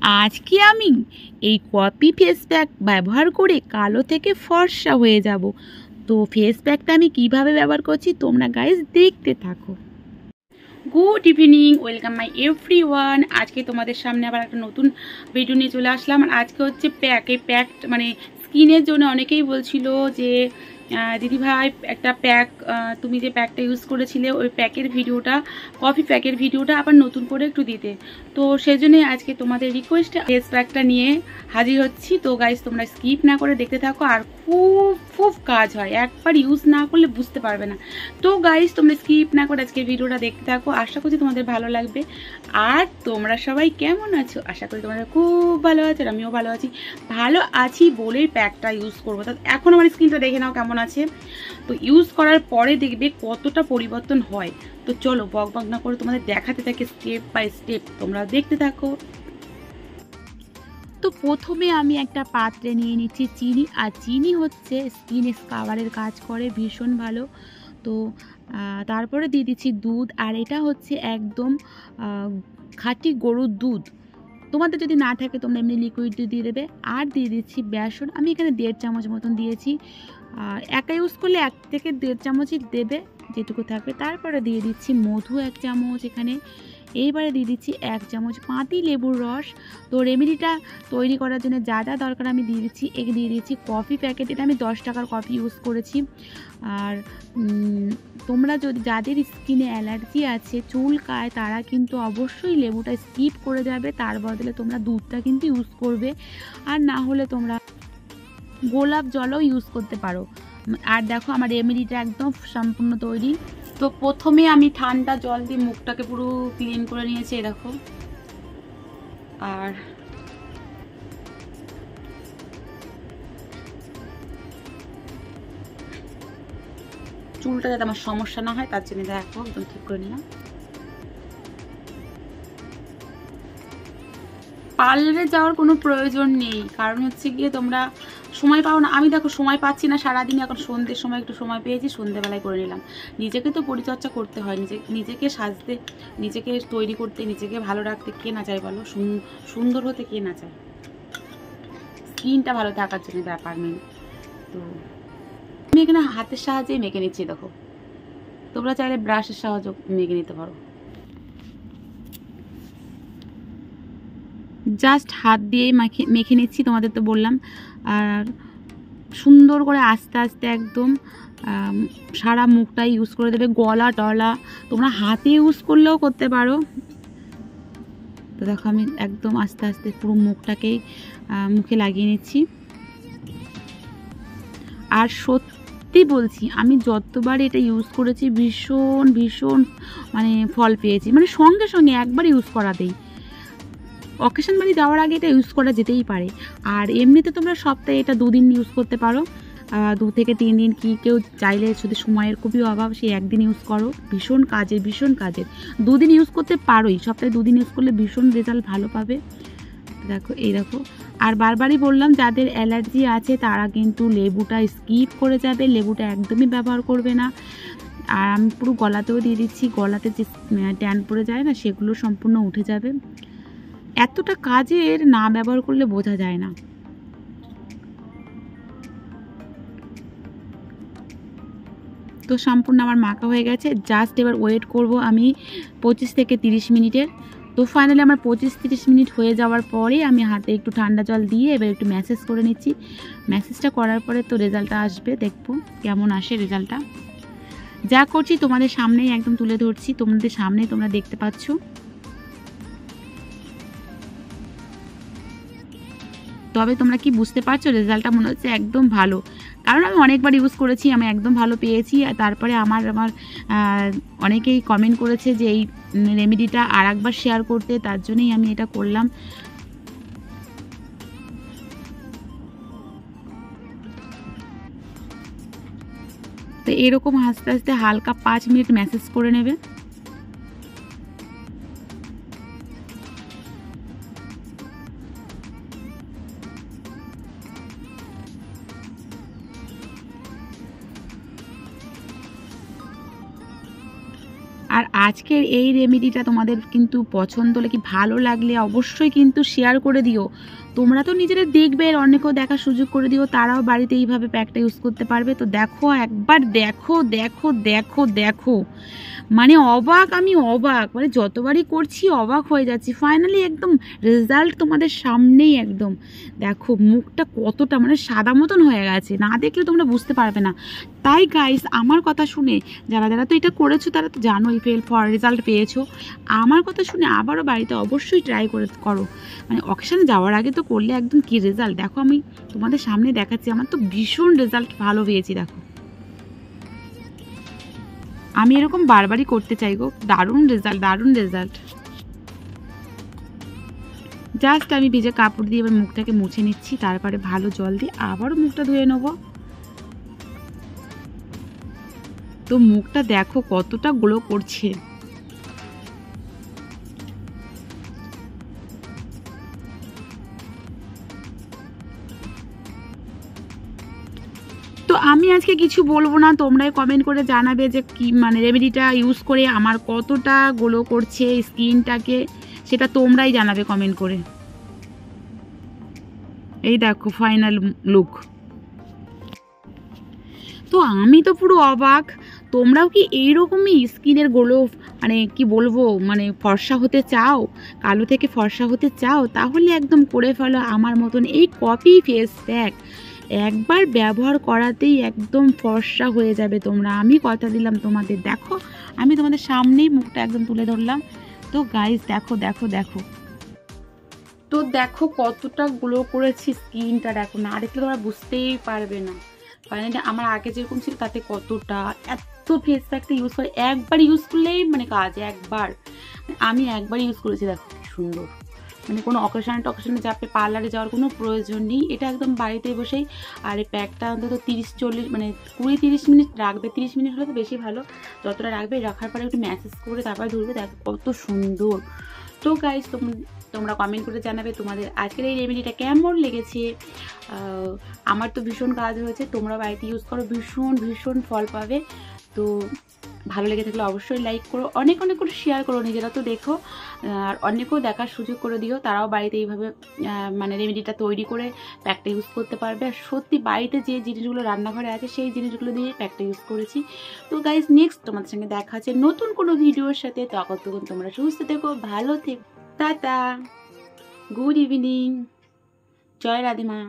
আজকে আমি এই কপি ফেস প্যাক ব্যবহার করে কালো থেকে ফর্সা হয়ে যাব। তো ফেস প্যাকটা আমি কিভাবে ব্যবহার করছি তোমরা গাইস দেখতে থাকো। Good evening, welcome my everyone. আজকে তোমাদের সামনে আবার একটা নতুন ভিডিও নিয়ে চলে আসলাম। আর আজকে হচ্ছে প্যাক, এই প্যাক মানে স্কিনের জন্য অনেকেই বলছিল যে দিদিভাই একটা প্যাক, তুমি যে প্যাকটা ইউজ করেছিলে ওই প্যাকের ভিডিওটা, কফি প্যাকের ভিডিওটা আবার নতুন করে একটু দিতে। তো সেই জন্যই আজকে তোমাদের রিকোয়েস্টে ফেস প্যাকটা নিয়ে হাজির হচ্ছি। তো গাইস তোমরা স্কিপ না করে দেখতে থাকো, আর খুব খুব কাজ হয়, একবার ইউজ না করলে বুঝতে পারবে না। তো গাইস তোমরা স্কিপ না করে আজকে ভিডিওটা দেখতে থাকো, আশা করছি তোমাদের ভালো লাগবে। আর তোমরা সবাই কেমন আছো? আশা করি তোমরা খুব ভালো আছো, আর আমিও ভালো আছি। ভালো আছি বলেই প্যাকটা ইউজ করবো। তো এখন আমার স্কিনটা দেখে নাও কেমন আছে। তো ইউজ করার পরে দেখবে কতটা পরিবর্তন হয়। তো চলো বক বক না করে তোমাদের দেখাতে থাকি স্টেপ বাই স্টেপ, তোমরা দেখতে থাকো। তো প্রথমে আমি একটা পাত্রে নিয়ে নিচ্ছি চিনি, আর চিনি হচ্ছে স্কিন স্কাবারের কাজ করে ভীষণ ভালো। তো তারপরে দিয়ে দিচ্ছি দুধ, আর এটা হচ্ছে একদম খাঁটি গরুর দুধ। তোমাদের যদি না থাকে তোমরা এমনি লিকুইড দিয়ে দেবে। আর দিয়ে দিচ্ছি বেসন, আমি এখানে 1.5 চামচ মতন দিয়েছি। একা ইউজ করলে 1 থেকে 1.5 চামচই দেবে যেটুকু থাকবে। তারপরে দিয়ে দিচ্ছি মধু 1 চামচ এখানে। এইবারে দিয়ে দিচ্ছি 1 চামচ পাতি লেবুর রস। তো রেমেডিটা তৈরি করার জন্য যা যা দরকার আমি দিয়ে দিচ্ছি। দিয়ে দিচ্ছি কফি প্যাকেট, এটা আমি 10 টাকার কফি ইউজ করেছি। আর তোমরা যদি যাদের স্কিনে অ্যালার্জি আছে, চুলকায়, তারা কিন্তু অবশ্যই লেবুটা স্কিপ করে যাবে, তার বদলে তোমরা দুধটা কিন্তু ইউজ করবে। আর না হলে তোমরা গোলাপ জলও ইউজ করতে পারো। আর দেখো আমার রেমেডিটা একদম সম্পূর্ণ তৈরি। তো প্রথমে আমি ঠান্ডা জল দিয়ে মুখটাকে পুরো ক্লিন করে নিয়েছি, দেখো। আর চুলটা যাতে আমার সমস্যা না হয় তার জন্য দেখো একদম ঠিক করে নিলাম। পার্লারে যাওয়ার কোনো প্রয়োজন নেই, কারণ হচ্ছে গিয়ে তোমরা সময় পাও না। আমি দেখো সময় পাচ্ছি না সারাদিন, এখন সন্ধ্যের সময় একটু সময় পেয়েছি, সন্ধ্যেবেলায় করে নিলাম। নিজেকে তো পরিচর্যা করতে হয়, নিজেকে সাজতে, নিজেকে তৈরি করতে, নিজেকে ভালো রাখতে কে না চায় বলো? সুন্দর হতে কে না চায়? স্কিনটা ভালো থাকার জন্য ব্যাপার নেই। তো আমি এখানে হাতের সাহায্যে মেখে নিচ্ছি, দেখো। তোমরা চাইলে ব্রাশের সাহায্যে মেখে নিতে পারো। জাস্ট হাত দিয়েই মেখে নিচ্ছি, তোমাদের তো বললাম। আর সুন্দর করে আস্তে আস্তে একদম সারা মুখটাই ইউজ করে দেবে। গলা টলা তোমরা হাতে ইউজ করলেও করতে পারো। তো দেখো আমি একদম আস্তে আস্তে পুরো মুখটাকেই মুখে লাগিয়ে নিচ্ছি। আর সত্যি বলছি, আমি যতবার এটা ইউজ করেছি ভীষণ ভীষণ মানে ফল পেয়েছি, মানে সঙ্গে সঙ্গে একবার ইউজ করাতেই। অকেশন বাড়ি যাওয়ার আগে এটা ইউজ করা যেতেই পারে। আর এমনিতে তোমরা সপ্তাহে এটা 2 দিন ইউজ করতে পারো, 2 থেকে 3 দিন। কি কেউ চাইলে যদি সময়ের খুবই অভাব, সেই 1 দিন ইউজ করো। ভীষণ কাজের, ভীষণ কাজের। 2 দিন ইউজ করতে পারোই, সপ্তাহে 2 দিন ইউজ করলে ভীষণ রেজাল্ট ভালো পাবে। দেখো এই দেখো। আর বারবারই বললাম যাদের অ্যালার্জি আছে তারা কিন্তু লেবুটা স্কিপ করে যাবে, লেবুটা একদমই ব্যবহার করবে না। আর আমি পুরো গলাতেও দিয়ে দিচ্ছি, গলাতে যে ট্যান পড়ে যায় না সেগুলো সম্পূর্ণ উঠে যাবে। এতটা কাজের না ব্যবহার করলে বোঝা যায় না। তো সম্পূর্ণ আমার মাখা হয়ে গেছে, জাস্ট এবার ওয়েট করব আমি 25 থেকে 30 মিনিটের। তো ফাইনালি আমার 25-30 মিনিট হয়ে যাওয়ার পরে আমি হাতে একটু ঠান্ডা জল দিয়ে এবার একটু ম্যাসেজ করে নিচ্ছি। ম্যাসেজটা করার পরে তো রেজাল্টটা আসবে, দেখবো কেমন আসে রেজাল্টটা। যা করছি তোমাদের সামনেই একদম তুলে ধরছি, তোমাদের সামনেই তোমরা দেখতে পাচ্ছ। তবে তোমরা কি বুঝতে পারছো রেজাল্টটা মনে হচ্ছে একদম ভালো, কারণ আমি অনেকবার ইউজ করেছি, আমি একদম ভালো পেয়েছি। আর তারপরে আমার অনেকেই কমেন্ট করেছে যে এই রেমেডিটা আর একবার শেয়ার করতে, তার জন্যই আমি এটা করলাম। তো এরকম আস্তে আস্তে হালকা 5 মিনিট ম্যাসেজ করে নেবে। আর আর আজকের এই রেমেডিটা তোমাদের কিন্তু পছন্দ হলে কি ভালো লাগলে অবশ্যই কিন্তু শেয়ার করে দিও। তোমরা তো নিজেরা দেখবে, আর অনেকেও দেখার সুযোগ করে দিও, তারাও বাড়িতে এইভাবে প্যাকটা ইউজ করতে পারবে। তো দেখো, একবার দেখো দেখো দেখো দেখো, মানে অবাক, আমি অবাক, মানে যতবারই করছি অবাক হয়ে যাচ্ছি। ফাইনালি একদম রেজাল্ট তোমাদের সামনেই, একদম দেখো মুখটা কতটা মানে সাদা মতন হয়ে গেছে, না দেখলে তোমরা বুঝতে পারবে না। তাই গাইস, আমার কথা শুনে যারা যারা তো এটা করেছো তারা তো জানোই রেজাল্ট পেয়েছো, আমার কথা শুনে আবারও বাড়িতে অবশ্যই ট্রাই করো। মানে অকেশনে যাওয়ার আগে তো করলে একদম কি রেজাল্ট দেখো, আমি তোমাদের সামনে দেখাচ্ছি, আমার তো ভীষণ রেজাল্ট ভালো পেয়েছি। দেখো আমি এরকম বারবারই করতে চাই গো, দারুণ রেজাল্ট, দারুণ রেজাল্ট। জাস্ট আমি ভিজে কাপড় দিয়ে এবার মুখটাকে মুছে নিচ্ছি, তারপরে ভালো জল দিয়ে আবারও মুখটা ধুয়ে নেব। তো মুখটা দেখো কতটা গ্লো করছে। তো আমি আজকে কিছু বলবো না, তোমরাই কমেন্ট করে জানাবে যে কি মানে রেমেডিটা ইউজ করে আমার কতটা গ্লো করছে স্কিনটাকে, সেটা তোমরাই জানাবে কমেন্ট করে। এই দেখো ফাইনাল লুক। তো আমি তো পুরো অবাক, তোমরাও কি এইরকমই স্কিনের গ্লো মানে কি বলবো মানে ফর্সা হতে চাও, কালো থেকে ফর্সা হতে চাও, তাহলে একদম করে ফেলো আমার মতন এই কপি ফেস প্যাক। একবার ব্যবহার করাতেই একদম ফর্সা হয়ে যাবে তোমরা, আমি কথা দিলাম তোমাদের। দেখো আমি তোমাদের সামনেই মুখটা একদম তুলে ধরলাম। তো গাইস দেখো দেখো দেখো, তো দেখো কতটা গ্লো করেছি স্কিনটা, দেখো না দেখলে তোমরা বুঝতেই পারবে না। ফাইনালি আমার আগে যেরকম ছিল তাতে কতটা, এত ফেস প্যাকটা ইউজ করে একবার ইউজ করলেই মানে কাজ, একবার আমি একবার ইউজ করেছি। দেখো কি সুন্দর, মানে কোনো অকেশনে যাবে, পার্লারে যাওয়ার কোনো প্রয়োজন নেই, এটা একদম বাড়িতে বসেই। আর এই প্যাকটা অন্তত 30-40 মানে 20-30 মিনিট রাখবে, 30 মিনিট হলে তো বেশি ভালো, যতটা রাখবে রাখার পরে একটু ম্যাসেজ করে তারপরে ধরবে, দেখো কত সুন্দর। তো গাইস তোমরা কমেন্ট করে জানাবে তোমাদের আজকের এই রেমেডিটা কেমন লেগেছে। আমার তো ভীষণ কাজ হয়েছে, তোমরা বাড়িতে ইউজ করো, ভীষণ ভীষণ ফল পাবে। তো ভালো লেগে থাকলে অবশ্যই লাইক করো, অনেক অনেক করে শেয়ার করো, নিজেরা তো দেখো আর অনেকেও দেখার সুযোগ করে দিও, তারাও বাড়িতে এইভাবে মানে রেমেডিটা তৈরি করে প্যাকটা ইউজ করতে পারবে। আর সত্যি বাড়িতে যে জিনিসগুলো রান্নাঘরে আছে সেই জিনিসগুলো দিয়ে প্যাকটা ইউজ করেছি। তো গাইস নেক্সট তোমাদের সঙ্গে দেখা আছে নতুন কোনো ভিডিওর সাথে, তখন তোমরা সুস্থ থেকো, ভালো থেকো, টাটা, গুড ইভিনিং, জয় রাধে মা।